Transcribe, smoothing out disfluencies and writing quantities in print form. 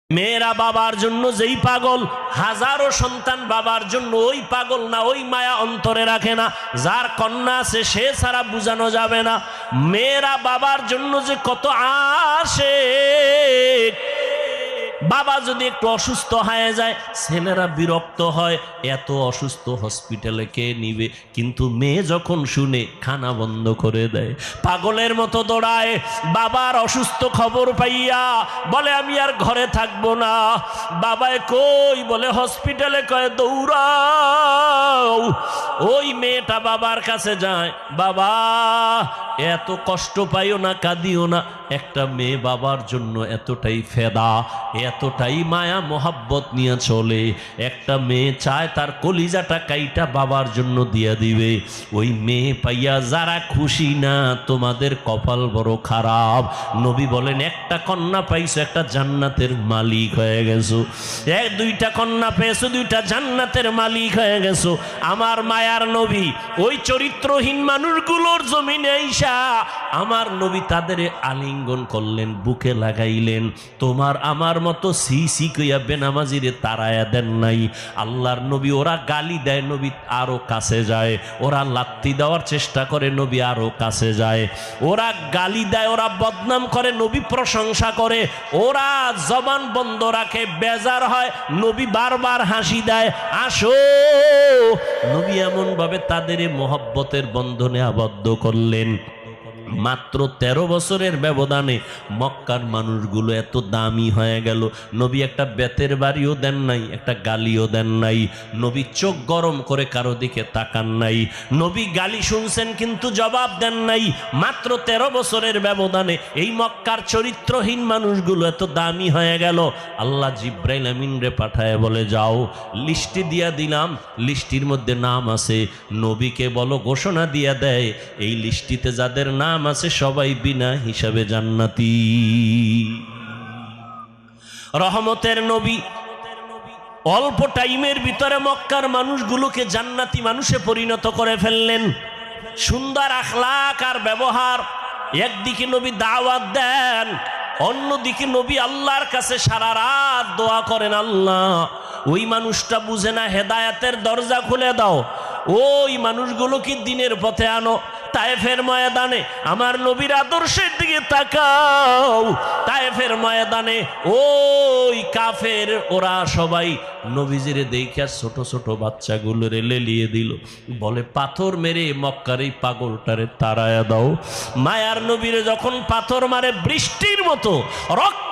মেয়েরা বাবার জন্য যেই পাগল, হাজারো সন্তান বাবার জন্য ওই পাগল না, ওই মায়া অন্তরে রাখে না। যার কন্যা আছে সে ছাড়া বুঝানো যাবে না। মেয়েরা বাবার জন্য যে কত আশিক। বাবা যদি একটু অসুস্থ হয়ে যায় ছেলেরা বিরক্ত হয়, এত অসুস্থ হসপিটালে কে নিবে। কিন্তু মেয়ে যখন শুনে খানা বন্ধ করে দেয়, পাগলের মতো দৌড়ায়। বাবার অসুস্থ খবর পাইয়া বলে আমি আর ঘরে থাকবো না। বাবায় কই বলে হসপিটালে, কয় দৌড়াও। ওই মেয়েটা বাবার কাছে যায়, বাবা এত কষ্ট পাইও না, কাঁদিও না। একটা মেয়ে বাবার জন্য এতটাই ফেদা, এতটাই মায়া মোহাব্বত নিয়ে চলে। একটা মেয়ে চায় তার কলিজাটা কাইটা বাবার জন্য দিয়া দিবে। ওই মেয়ে পাইয়া যারা খুশি না, তোমাদের কপাল বড় খারাপ। নবী বলেন একটা কন্যা পাইছো, একটা জান্নাতের মালিক হয়ে গেছো। দুইটা কন্যা পেয়েছো, দুইটা জান্নাতের মালিক হয়ে গেছো। আমার মায়ার নবী ওই চরিত্রহীন মানুষগুলোর জমিনে আইসা আমার নবী তাদের আলিঙ্গন করলেন, বুকে লাগাইলেন। তোমার আমার মতো সি সি কইয়া বেনামাজিরে তারায়া দেন নাই। আল্লাহর নবী ওরা গালি দেয়, নবী আরো কাছে যায়। ওরা লাত্তি দেওয়ার চেষ্টা করে, নবী আরো কাছে যায়। ওরা গালি দেয়, ওরা বদনাম করে, নবী প্রশংসা করে। ওরা জবান বন্ধ রাখে, বেজার হয়, নবী বারবার হাসি দেয়, আসো। নবী এমন ভাবে তাদের মোহব্বতের বন্ধনে আবদ্ধ করলেন। মাত্র 13 বছরের ব্যবধানে মক্কার মানুষগুলো এত দামি হয়ে গেল। নবী একটা বেতের বাড়িও দেন নাই, একটা গালিও দেন নাই। নবী চোখ গরম করে কারো দিকে তাকান নাই। নবী গালি শুনছেন কিন্তু জবাব দেন নাই। মাত্র 13 বছরের ব্যবধানে এই মক্কার চরিত্রহীন মানুষগুলো এত দামি হয়ে গেল। আল্লাহ জিব্রাইল আমিন রে পাঠায় বলে, যাও লিস্টি দিয়া দিলাম, লিস্টির মধ্যে নাম আছে। নবীকে বলো ঘোষণা দিয়া দেয়, এই লিস্টিতে যাদের নাম আছে সবাই বিনা হিসাবে জান্নাতি। রহমতের নবী অল্প টাইমের ভিতরে মক্কার মানুষগুলোকে জান্নাতি মানুষে পরিণত করে ফেললেন। সুন্দর আখলাক আর ব্যবহার। একদিকে নবী দাওয়াত দেন, অন্যদিকে নবী আল্লাহর কাছে সারা রাত দোয়া করেন, আল্লাহ ওই মানুষটা বুঝে না, হেদায়েতের দরজা খুলে দাও, ওই মানুষগুলো কি দিনের পথে আনো। তায়েফের ময়দানে আমার নবীর আদর্শের দিকে তাকাও। তায়েফের ময়দানে ওই কাফের ওরা সবাই নবীজিরে দেখা ছোট ছোট বাচ্চাগুলোরে লেলিয়ে দিল, বলে পাথর মেরে মক্কার এই পাগলটারে তাড়ায়া দাও। মায়ার নবীরে যখন পাথর মারে বৃষ্টির মতো রক্ত